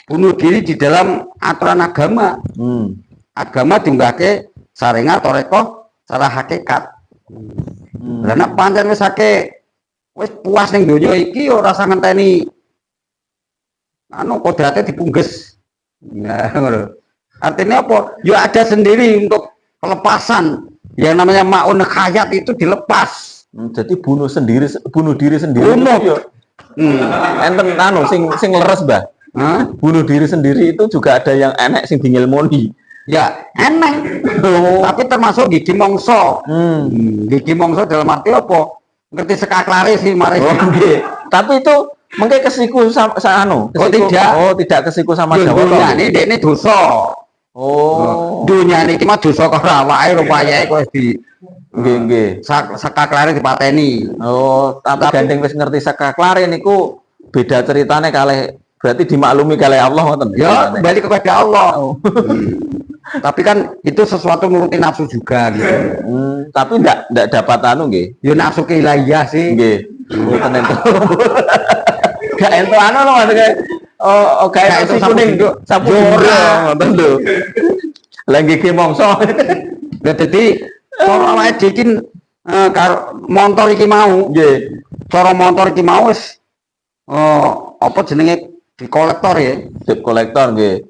bunuh diri di dalam aturan agama. Agama diunggahke sarenga toreko secara hakikat. Lah nek pancen wis wis puas ning donya iki ora usah ngenteni kodrate dipungges. Nah, ngono. Artinya apa? Ya ada sendiri untuk pelepasan. Yang namanya maun hayat itu dilepas. Jadi bunuh diri sendiri. Bunuh. Ya. Enten sing leres, Mbah. Bunuh diri sendiri itu juga ada yang enek sing dingilmoni. Ya, enek. Tapi termasuk gigi mongso. Gigi mongso dalam arti apa? Ngerti sekaklare sih mari. Tapi itu mungkin kesiku sama tidak. Tidak kesiku sama Jawa. Ini dosa. Dunia ini mah dosa karo awake rupayae kok di nggih. Sekaklare dipateni. Tapi gandeng wis ngerti sekaklare niku beda ceritane kalih berarti dimaklumi kalih Allah ngoten. Ya, kembali kepada Allah. Tapi kan itu sesuatu nurutin nafsu juga gitu. Tapi ndak dapat nggih. Ya nafsu keilahiyah sih. Nggih. Mboten ento. Gak ento lho maksudnya. Kayak itu kuning sapu ngoten lho. Lagi ki mongso. Dadi cara awake dhewe karo motor iki mau. Nggih. Cara motor iki mau wis apa jenenge di kolektor ya. Dep kolektor nggih.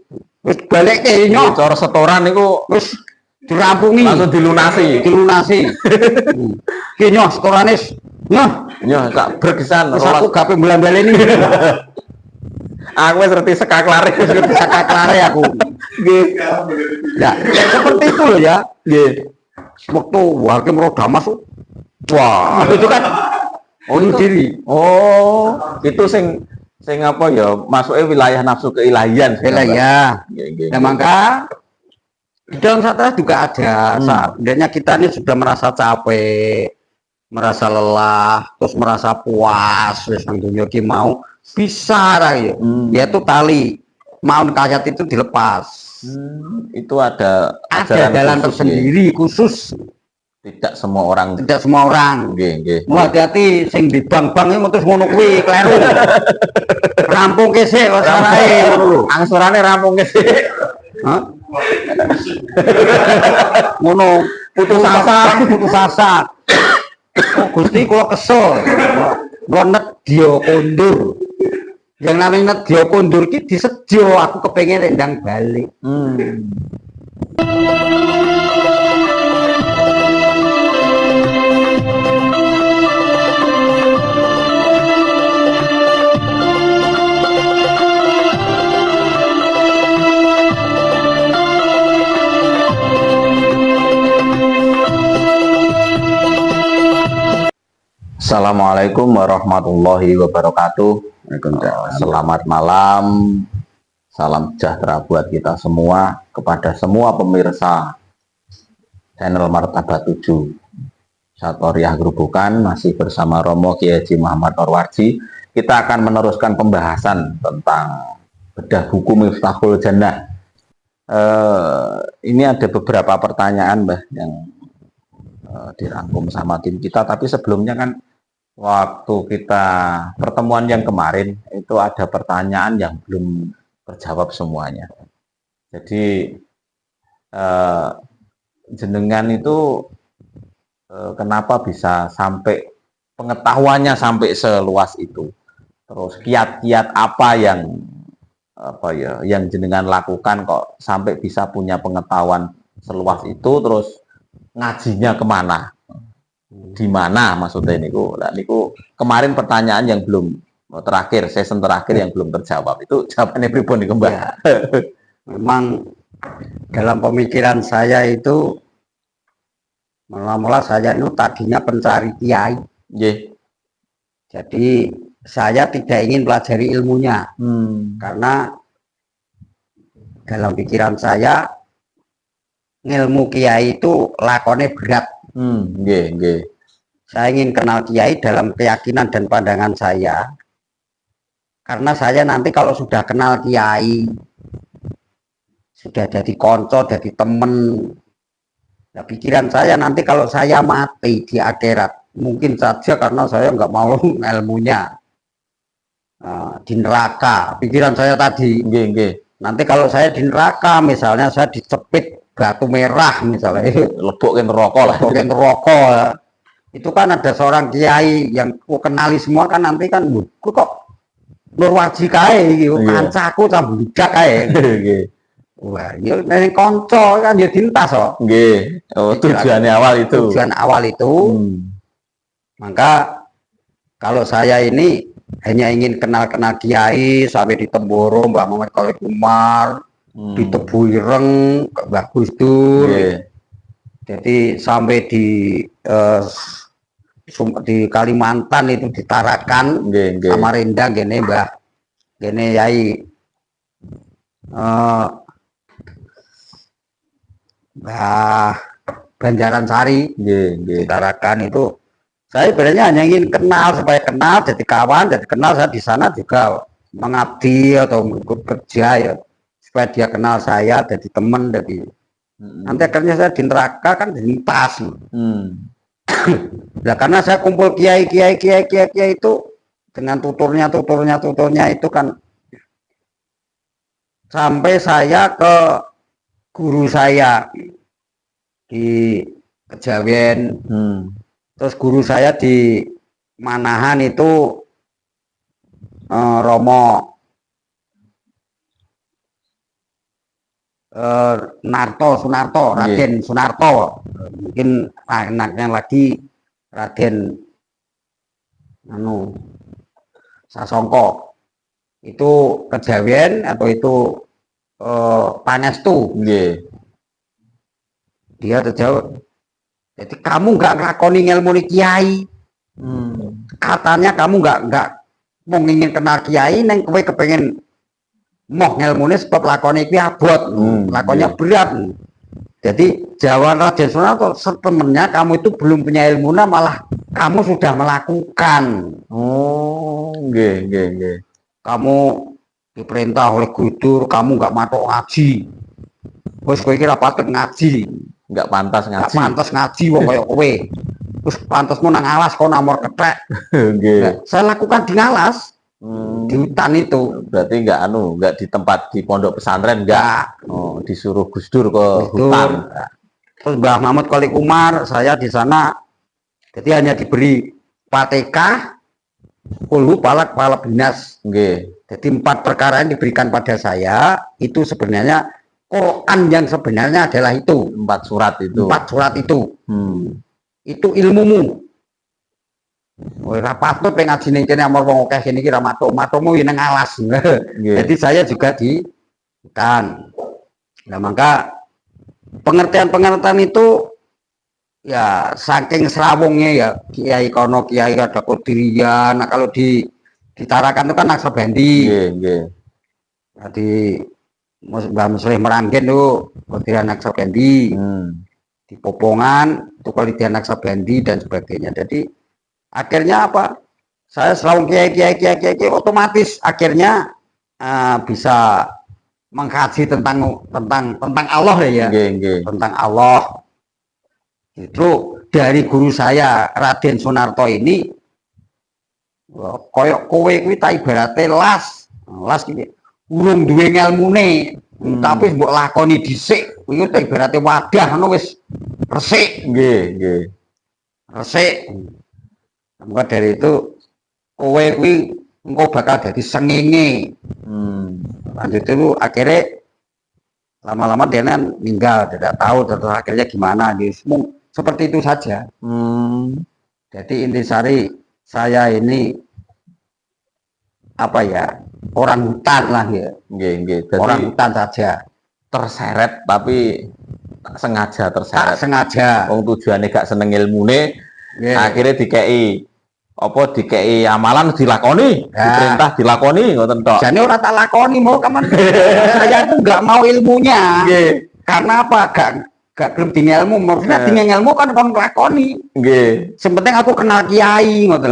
Wis balekke nyok. Cara setoran niku wis dirampungi. Langsung dilunasi. Ki nyok setorane Nyah tak berkesan. Wis aku gape bulan baleni. Aku wis ngerti sekaklare aku. Nggih. Ya, seperti itu loh ya. Nggih. Waktu hakim roda masuk. Wah, itu kan bunuh diri. Itu sing apa ya? Masuknya wilayah nafsu keilahian. Wilayah. Nah, maka di dalam saat juga ada seandainya kita ini sudah merasa capek, merasa lelah, terus merasa puas, wis nang dunya iki mau bisa yaitu tali maun hayat itu dilepas. Itu ada jalan tersendiri khusus. Tidak semua orang. Nggih. Hati-hati sing di bank-bank iki terus ngono kuwi kleru. Rampung kesik wis arahe ngono lho. Angsurane rampung kesik. Ngono putus asa. Gusti kula kesel. Kula nedya kondur. Yang namanya nedya kondur ki disejo aku kepengin rendang balik. Assalamualaikum warahmatullahi wabarakatuh. Selamat malam. Salam sejahtera buat kita semua, kepada semua pemirsa channel Martabat 7 Satoriah Gerobokan. Masih bersama Romo Kiai Haji Muhammad Norwarji. Kita akan meneruskan pembahasan tentang bedah buku Miftahul Jannah. Ini ada beberapa pertanyaan, Mbah, yang dirangkum sama tim kita. Tapi sebelumnya kan waktu kita pertemuan yang kemarin itu ada pertanyaan yang belum terjawab semuanya. Jadi jenengan itu kenapa bisa sampai pengetahuannya sampai seluas itu? Terus kiat-kiat apa yang jenengan lakukan kok sampai bisa punya pengetahuan seluas itu? Terus ngajinya kemana? Di mana maksudnya niku? Nah, niku kemarin pertanyaan yang belum terakhir, season terakhir yang belum terjawab. Itu jawabannya pripun niku, Mbak? Ya. Memang dalam pemikiran saya itu mula-mula saya itu tadinya pencari kiai. Jadi saya tidak ingin pelajari ilmunya. Karena dalam pikiran saya ilmu kiai itu lakonnya berat. Saya ingin kenal kiai dalam keyakinan dan pandangan saya, karena saya nanti kalau sudah kenal kiai, sudah jadi konco, jadi temen, nah, pikiran saya nanti kalau saya mati di akhirat, mungkin saja karena saya nggak mau ilmunya, di neraka. Pikiran saya tadi. Nggih, nggih. Nanti kalau saya di neraka, misalnya saya dicepit batu merah misalnya, Lebokin rokok lah. mungkin rokok. Itu kan ada seorang kiai yang ku kenali semua kan nanti kan, kok Nurwaji kae iki, kancaku cah budak kae. Nggih. Wah, ya nek kanca kan ya dintas kok. Nggih. Oh, tujuannya awal itu. Tujuan awal itu. Maka kalau saya ini hanya ingin kenal-kenal kiai sampai di Temboro Mbah Muhammad Khalid Umar, di Tebu Ireng Mbah Gus Dur. Jadi sampai di Kalimantan itu di Tarakan, Samarinda gini Mbah gini Yai Mbah Banjaran Sari di Tarakan itu. Saya sebenarnya hanya ingin kenal supaya kenal, jadi kawan, jadi kenal. Saya di sana juga mengabdi atau ikut kerja ya, supaya dia kenal saya, jadi teman, jadi nanti akhirnya saya di neraka kan lintas. Nah, karena saya kumpul kiai itu dengan tuturnya itu kan sampai saya ke guru saya di Kejawen. Terus guru saya di Manahan itu Romo Sunarto, Raden Sunarto. Mungkin anaknya lagi Raden Sasongko. Itu Kejawen atau itu Pangestu. Dia terjawab, jadi kamu nggak ngelakoni ilmu kiai. Katanya kamu nggak mau ingin kenal kiai, neng kowe kepengen moh ilmu sebab lakoni iki abot, lakonnya berat. Jadi jawaban Raden Sunarto, setemennya kamu itu belum punya ilmu, malah kamu sudah melakukan. Nggih. Kamu diperintah oleh Gus Dur, kamu nggak matok ngaji. Wes kowe kira patut ngaji. Nggak pantas ngaji wong kaya kowe. Terus pantasmu nang alas kok nomor ketek. Nggih. Saya lakukan di alas. Di hutan itu. Berarti nggak di tempat di pondok pesantren enggak. Oh, disuruh Gus Dur ke hutan. Terus Mbah Muhammad Khalid Umar, saya di sana jadi hanya diberi Fatihah, Qul Falak Binas. Nggih. Jadi 4 perkara yang diberikan pada saya itu sebenarnya Quran yang sebenarnya adalah itu 4 surat itu. 4 surat itu. Itu ilmumu. Ora patut ngaji ning kene amar wong akeh kene iki ra matuk-matukmu ning alas. Jadi saya juga kan. Nah, maka pengertian itu ya saking serawungnya ya, kiai kono kiai ada Kodirian. Nah, kalau ditarakan itu kan Naksabandi. Jadi Mbah Muslih Meranggen tuh Kodirian Naksabandi. Di Popongan itu Kodirian Naksabandi dan sebagainya. Jadi akhirnya apa? Saya serawung kiai otomatis akhirnya bisa mengkaji tentang Allah ya. Tentang Allah. Itu dari guru saya Raden Sunarto ini, koyok kowe kuwi tak ibarate las iki urung duwe ngelmune, tapi mbok lakoni dhisik kuwi tak ibarate wadah ngono wis resik. Resik. Maka dari itu kowe kuwi engko bakal dadi sengenge. Lanjut itu akhirnya lama-lama dia meninggal, tidak tahu terus akhirnya gimana, seperti itu saja. Jadi intisari saya ini apa ya, orang hutan lah ya. Orang hutan saja. Terseret tapi tak sengaja terseret. Tak sengaja. Wong tujuannya gak seneng ilmune, akhirnya dikei amalan dilakoni, diperintah dilakoni, ngoten tok. Jane ora tak lakoni mau kapan. Saya itu nggak mau ilmunya. Karena apa? Gak gelem ding ilmu, maksudnya ding ilmu kan kon lakoni. Sing penting aku kenal kiai ngoten.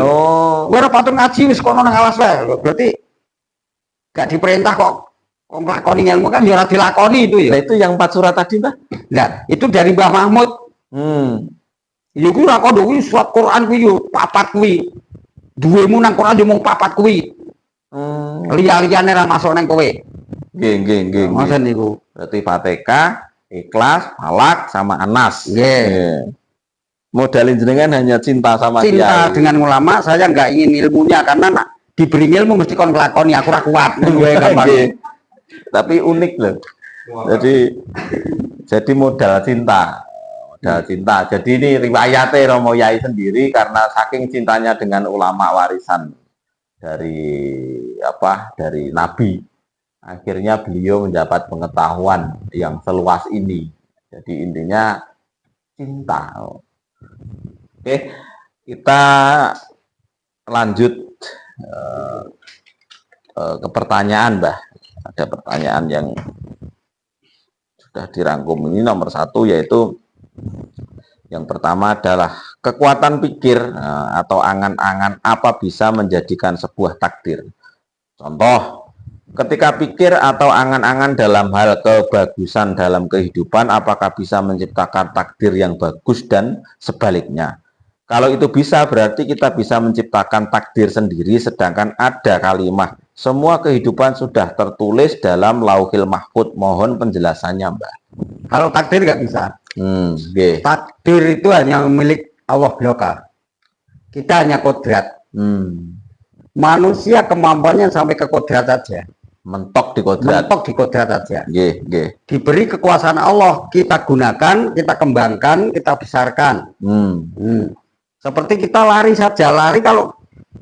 Kowe ora patut ngaji wis kono nang alas wae. Berarti gak diperintah kok nglakoni ilmu kan ya ora dilakoni itu ya. Nah, itu yang 4 surat tadi, Mbah. Nah, itu dari Mbah Mahmud. Ya kuwi ora kok kuwi surat Quran kuwi yo 4 kuwi. Duwemu nang Quran yo mung 4 kuwi. Liya-liyane ra masuk nang kowe. Nggih. Ngoten niku. Berarti Fatihah, Ikhlas, Falak sama Anas. Nggih. Modalin jenengan hanya cinta sama Cinta kiai. dengan ulama, saya nggak ingin ilmunya karena diberi ilmu mesti kon nglakoni, aku ra kuat. Gue gampang. Tapi unik loh. Jadi modal cinta. Jadi ini riwayatnya Romo Yai sendiri karena saking cintanya dengan ulama warisan dari Nabi. Akhirnya beliau mendapat pengetahuan yang seluas ini. Jadi intinya cinta. Oke, kita lanjut ke pertanyaan, Mbah. Ada pertanyaan yang sudah dirangkum ini nomor 1, yaitu yang pertama adalah kekuatan pikir atau angan-angan apa bisa menjadikan sebuah takdir. Contoh, ketika pikir atau angan-angan dalam hal kebagusan dalam kehidupan, apakah bisa menciptakan takdir yang bagus dan sebaliknya? Kalau itu bisa, berarti kita bisa menciptakan takdir sendiri, sedangkan ada kalimat semua kehidupan sudah tertulis dalam Lauhil Mahfuz. Mohon penjelasannya, Mbak. Kalau takdir nggak bisa. Okay. Takdir itu hanya milik Allah belaka. Kita hanya kodrat. Manusia kemampuannya sampai ke kodrat saja. Mentok di kodrat saja. Yeah. Diberi kekuasaan Allah, kita gunakan, kita kembangkan, kita besarkan. Seperti kita lari saja, kalau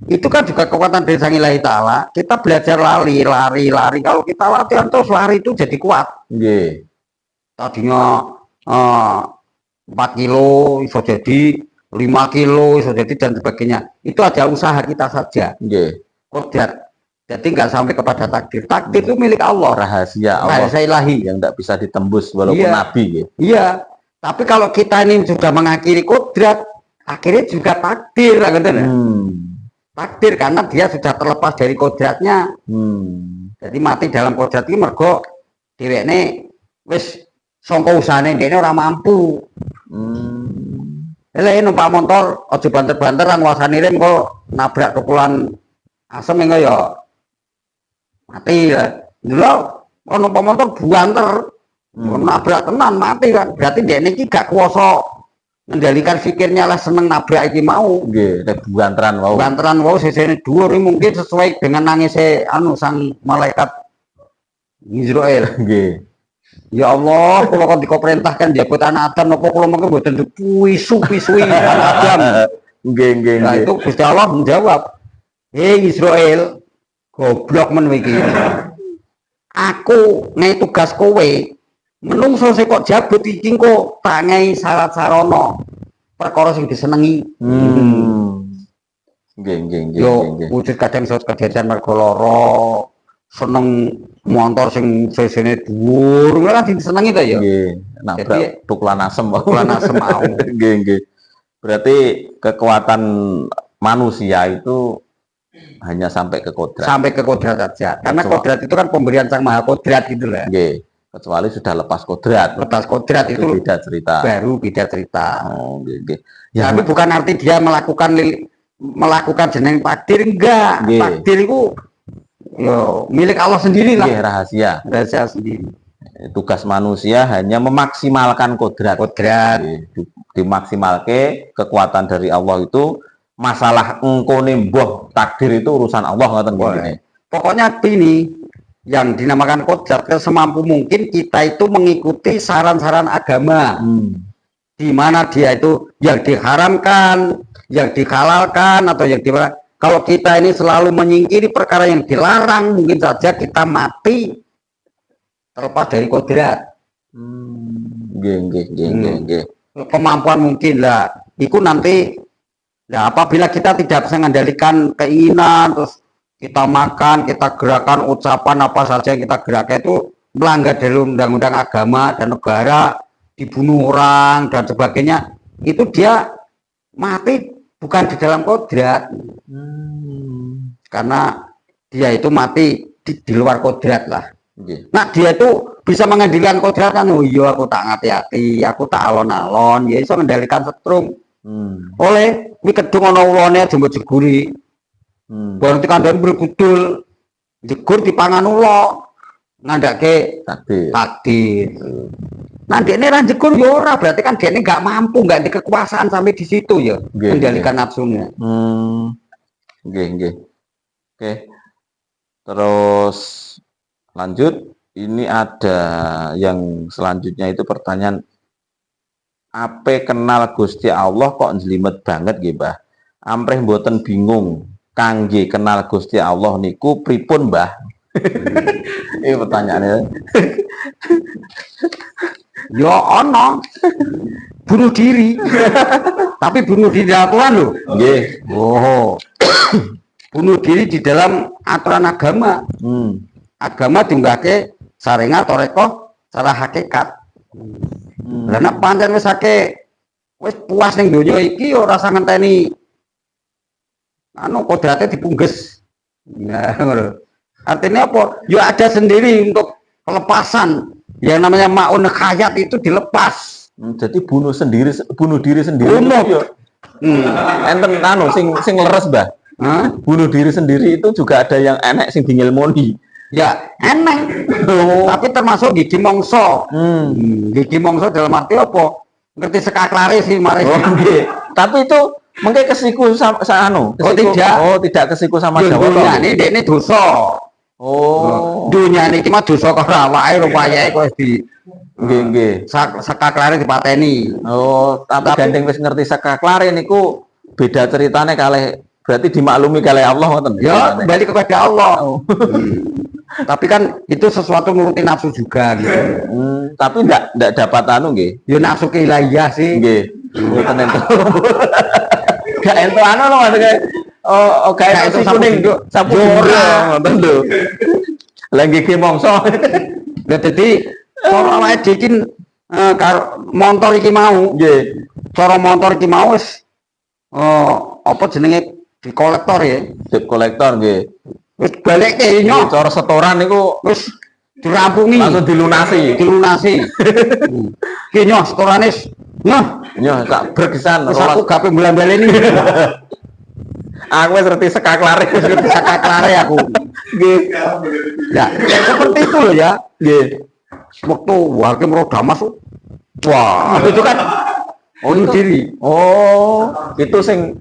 itu kan juga kekuatan dari Sang Ilahi Ta'ala. Kita belajar lari. Kalau kita latihan terus lari itu jadi kuat. Tadinya 4 kilo bisa jadi 5 kilo bisa jadi dan sebagainya. Itu aja usaha kita saja. Kodrat. Jadi nggak sampai kepada takdir. Takdir itu milik Allah. Rahasia Allah. Rahasia ilahi. Yang nggak bisa ditembus walaupun Nabi. Iya. Tapi kalau kita ini sudah mengakhiri kodrat, akhirnya juga takdir, takdir karena dia sudah terlepas dari kodratnya. Jadi mati dalam kodrat ini mergo dhewekne wis sangka usahane dene ora mampu. Lha numpak motor aja banter-banteran wasane rem kok nabrak tukulan asem engko ya mati ya. Lho numpak motor banter nabrak tenan mati kan. Berarti dene iki gak kuwasa mengendalikan pikirnya lah, seneng nabrak iki mau. Banteran wau sesene dhuwur mungkin sesuai dengan nangise sang malaikat Israel. Ya Allah, kalau kok diperintahkan jabut anak Adam napa kula mengko mboten pisu-pisui anak Adam. Nah itu Gusti Allah menjawab, "Hei Israel, goblok men iki. Aku ngai tugas kowe. Menungso sing kok jabut iki kok tak ngai syarat sarana perkara sing disenengi." Yo wujud kadang iso kejadian mergo lara, seneng motor sing sesene dhuwur ora disenengi to ya. Nabrak tukulan asem mau. Berarti kekuatan manusia itu hanya sampai ke kodrat. Sampai ke kodrat saja. Karena kodrat itu kan pemberian Sang Maha Kodrat gitu lah. Kecuali sudah lepas kodrat. Lepas kodrat itu beda cerita. Baru beda cerita. Ya, tapi bukan arti dia melakukan jeneng takdir, enggak. Takdir itu milik Allah sendiri lah. Rahasia sendiri. Tugas manusia hanya memaksimalkan kodrat. Dimaksimalkan kekuatan dari Allah itu. Masalah engkone mbuh takdir itu urusan Allah ngoten begini. Pokoknya ini yang dinamakan kodrat, semampu mungkin kita itu mengikuti saran-saran agama. Di mana dia itu yang diharamkan, yang dihalalkan atau yang dilarang. Kalau kita ini selalu menyingkiri perkara yang dilarang, mungkin saja kita mati terlepas dari kodrat. Kemampuan mungkin lah. Itu nanti. Nah, apabila kita tidak bisa mengendalikan keinginan, terus kita makan, kita gerakan, ucapan apa saja yang kita gerakan itu melanggar dari undang-undang agama dan negara, dibunuh orang dan sebagainya, itu dia mati bukan di dalam kodrat. Karena dia itu mati di luar kodrat lah. Nah, dia itu bisa mengendalikan kodrat kan, oh iya aku tak hati-hati, aku tak alon-alon, ya bisa mengendalikan setrum. Oleh ini kedung ana ulane jembut jeguri. Bareng tekan dan berkudul jegur dipangan ulo ngandake takdir. takdir. Nah dia ini jegur ya ora, berarti kan dia ini nggak mampu, nggak di kekuasaan sampai di situ ya, Nggih, mengendalikan nafsunya. Nggih. Oke. Terus lanjut, ini ada yang selanjutnya itu pertanyaan, apa kenal Gusti Allah kok njlimet banget nggih, Mbah? Ampreh mboten bingung kangge kenal Gusti Allah niku pripun, Mbah? Ini pertanyaannya. Ya ono bunuh diri, tapi bunuh diri aturan loh. Nggih. Oh, bunuh diri di dalam aturan agama. Agama diunggahke sarenga toreko secara hakikat. Lah nek pancen wis wis puas ning donya iki ora usah ngenteni kodrate dipungges. Nah, ngono. Artinya apa? Ya ada sendiri untuk pelepasan. Yang namanya maun khayat itu dilepas. Jadi bunuh diri sendiri. Bunuh. Ya. Enten sing leres, Mbah. Bunuh diri sendiri itu juga ada yang enek sing ngilmoni. Ya, enek. Tapi termasuk gigi mongso. Gigi mongso dalam arti apa? Ngerti sekaklare sih mari. Tapi itu mungkin kesiku sama tidak. Tidak kesiku sama Jawa. Ini dosa. Dunia ini cuma dosa karo awake rupayae kok di nggih. Sekaklare dipateni. Tapi gandeng wis ngerti sekaklare niku beda ceritane kalih, berarti dimaklumi kalih Allah ngoten. Ya, kembali kepada Allah. Tapi kan itu sesuatu nuruti nafsu juga gitu. Tapi ndak dapat nggih. Ya nafsu keilahiyah sih. Nggih. Mboten ento. Gak ento lho kayak kayak itu kuning sapu ora ngoten lho. Lagi ki mongso. Lah dadi cara awake dhewe iki montor iki mau. Nggih. Cara montor iki mau wis apa jenenge di kolektor ya. Dep kolektor nggih. Wis balekke nyok. Cara setoran niku wis dirampungi. Langsung dilunasi. Ki nyok setorane Nyah tak berkesan. Terus aku gape bulan baleni. Aku wis ngerti sekaklare aku. Nggih. Ya, seperti itu loh ya. Nggih. Waktu hakim roda masuk. Wah, itu kan bunuh diri. Itu sing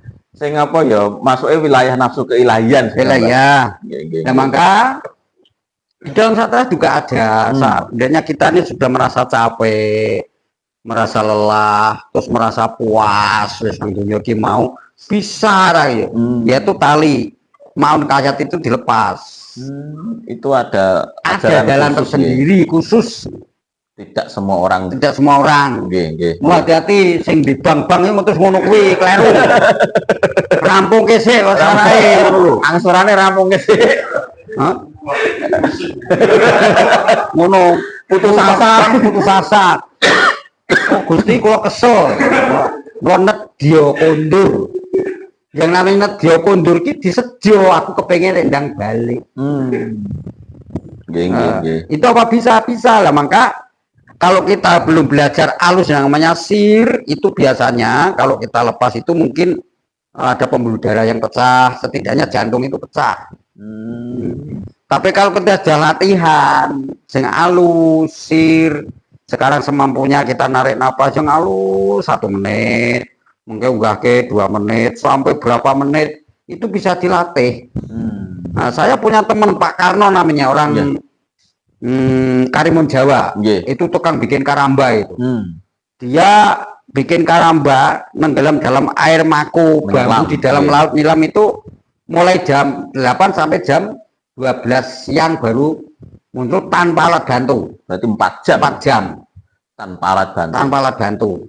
apa ya? Masuknya wilayah nafsu keilahian. Wilayah. Nah, maka di dalam saat juga ada seandainya kita ini sudah merasa capek, merasa lelah, terus merasa puas, wis nang dunya iki mau bisa ya. Yaitu tali maun khayat itu dilepas. Itu ada jalan tersendiri khusus. Tidak semua orang. Nggih. Hati-hati sing di bank-bank iki terus ngono kuwi kleru. Rampung kesik kok sarae lho. Angsurane rampung kesik. Ngono putus asa. Gusti kula kesel. Kula nedya kondur. Yang namanya nedya kondur ki disejo, aku kepengen rendang balik. Itu apa bisa lah. Maka kalau kita belum belajar alus yang namanya sir, itu biasanya kalau kita lepas itu mungkin ada pembuluh darah yang pecah, setidaknya jantung itu pecah. Tapi kalau kita sudah latihan sing alus sir, sekarang semampunya kita narik napas yang halus 1 menit, mungkin ke 2 menit sampai berapa menit itu bisa dilatih. Nah, saya punya teman Pak Karno namanya, orang Karimun Jawa. Itu tukang bikin karamba itu. Dia bikin karamba nenggelam dalam air maku bambu di dalam laut nilam itu mulai jam 8 sampai jam 12 siang baru muncul tanpa alat bantu. Berarti 4 jam tanpa alat bantu.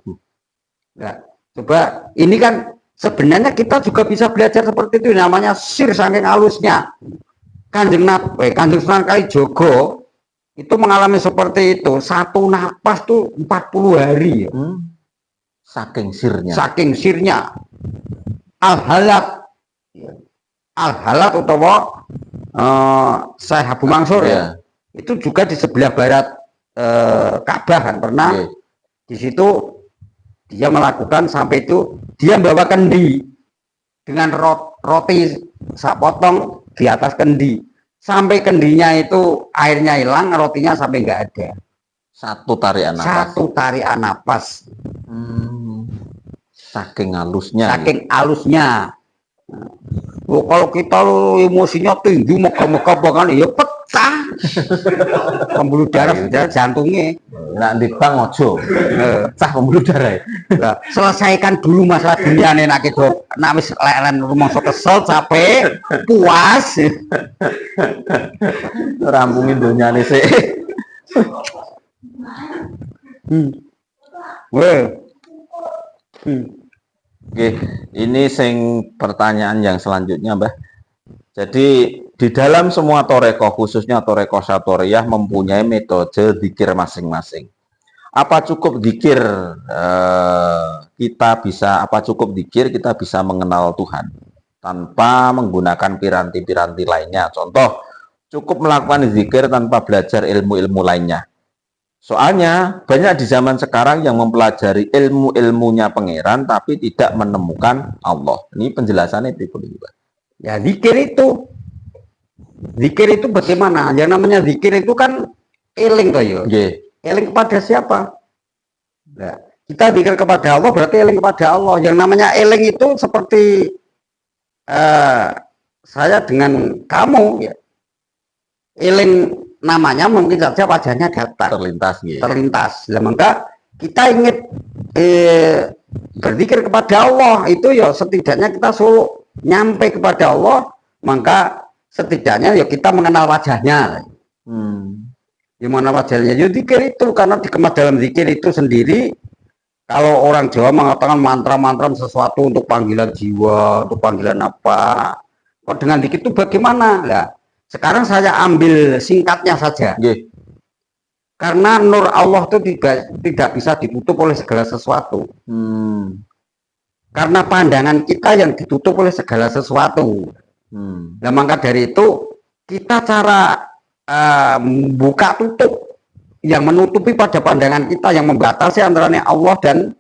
Nah, coba ini kan sebenarnya kita juga bisa belajar seperti itu, namanya sir saking halusnya. Kanjeng Sunan Kalijogo itu mengalami seperti itu, 1 napas tuh 40 hari. Saking sirnya. Al-Halat utawa Syekh Abu Mansur ya. Itu juga di sebelah barat Ka'bah kan pernah. Di situ dia melakukan sampai itu dia membawa kendi dengan roti sapotong di atas kendi. sampai kendinya itu airnya hilang, rotinya sampai nggak ada. Satu tarikan nafas. Satu tarikan nafas. Saking halusnya. Saking halusnya. Oh, kalau kita emosinya tinggi, moga-moga bahkan ya pecah. Pembuluh darah jantungnya. Nah, di bang ojo. Pecah pembuluh darah. Nah, selesaikan dulu masalah dunia nih, nak itu, nak wis lelen rumangsa kesel, capek, puas. Rampungin dunia nih sih. Oke, ini pertanyaan yang selanjutnya, Mbah. Jadi di dalam semua toreko, khususnya toreko Syatoriyah, mempunyai metode zikir masing-masing. Apa cukup zikir kita bisa mengenal Tuhan tanpa menggunakan piranti-piranti lainnya? Contoh, cukup melakukan zikir tanpa belajar ilmu-ilmu lainnya. Soalnya banyak di zaman sekarang yang mempelajari ilmu-ilmunya pangeran tapi tidak menemukan Allah. Ini penjelasannya berikut ini, Pak. Ya, zikir itu bagaimana? Yang namanya zikir itu kan eling toh ya. Eling kepada siapa? Nah, kita zikir kepada Allah berarti eling kepada Allah. Yang namanya eling itu seperti saya dengan kamu ya. Eling namanya mungkin saja wajahnya datar terlintas. Ya, maka kita ingin berzikir kepada Allah itu ya setidaknya kita suruh nyampe kepada Allah, maka setidaknya ya kita mengenal wajahnya. Gimana wajahnya? Ya zikir itu, karena dikemas dalam zikir itu sendiri. Kalau orang Jawa mengatakan mantra-mantra sesuatu untuk panggilan jiwa, untuk panggilan apa. Kok dengan zikir itu bagaimana? Lah, sekarang saya ambil singkatnya saja. Karena nur Allah itu tidak bisa ditutup oleh segala sesuatu. Karena pandangan kita yang ditutup oleh segala sesuatu. Nah, maka dari itu kita cara buka tutup yang menutupi pada pandangan kita, yang membatasi antara Allah dan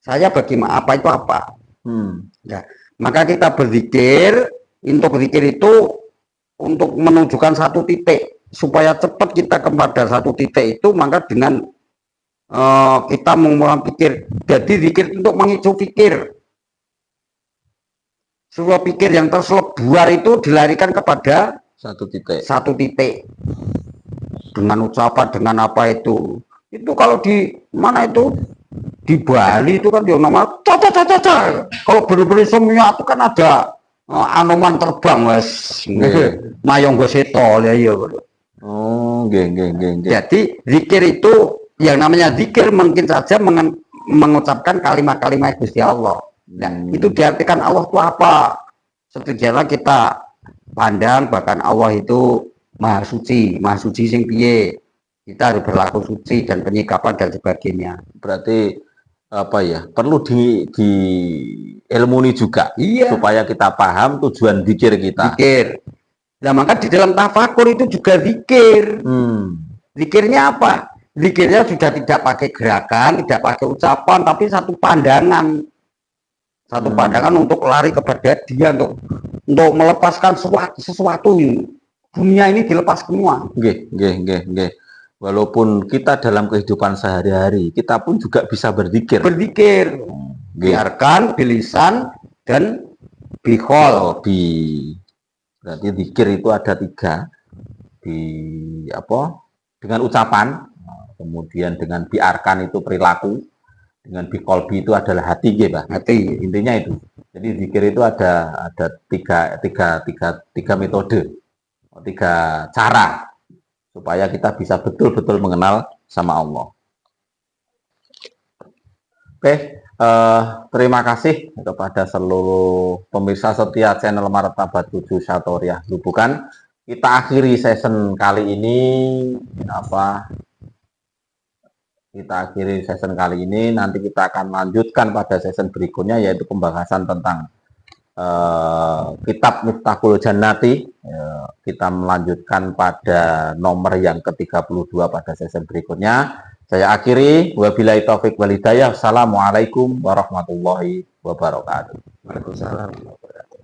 saya bagaimana, apa itu apa. Ya, maka kita berzikir. Untuk berzikir itu untuk menunjukkan satu titik, supaya cepat kita kepada satu titik itu, maka dengan kita mengulang pikir. Jadi zikir untuk mengicu pikir. Sebuah pikir yang terselebar itu dilarikan kepada satu titik. Dengan ucapan, dengan apa itu. Itu kalau di mana itu? Di Bali itu kan dia nama caca. Kalau bener-bener semua itu kan ada anoman terbang, wes. Mayong goseto ya iya. Jadi zikir itu, yang namanya zikir mungkin saja mengucapkan kalimat-kalimat Gusti Allah. Nah, itu diartikan Allah itu apa? Setidaknya kita pandang bahkan Allah itu maha suci sing piye. Kita harus berlaku suci dan penyikapan dan sebagainya. Berarti apa ya? Perlu di ilmuni juga, supaya kita paham tujuan zikir kita. Nah, maka di dalam tafakur itu juga zikir. Zikirnya apa? Zikirnya sudah tidak pakai gerakan, tidak pakai ucapan, tapi satu pandangan. Satu pandangan untuk lari kepada dia, untuk melepaskan sesuatu. Dunia ini dilepas semua. Walaupun kita dalam kehidupan sehari-hari, kita pun juga bisa berzikir. Biarkan bilisan dan bikol. Berarti zikir itu ada 3. Dengan ucapan, kemudian dengan biarkan itu perilaku, dengan bikolbi itu adalah hati, hati. Intinya itu. Jadi zikir itu ada tiga metode, 3 cara supaya kita bisa betul-betul mengenal sama Allah. Oke, terima kasih kepada seluruh pemirsa setia channel Martabat 7 Syatoriyah Lubukan. Kita akhiri season kali ini nanti kita akan lanjutkan pada season berikutnya, yaitu pembahasan tentang kitab Miftahul Jannati. Kita melanjutkan pada nomor yang ke-32 pada season berikutnya. Saya akhiri, wabillahi taufik wal hidayah. Assalamualaikum warahmatullahi wabarakatuh. Waalaikumsalam warahmatullahi wabarakatuh.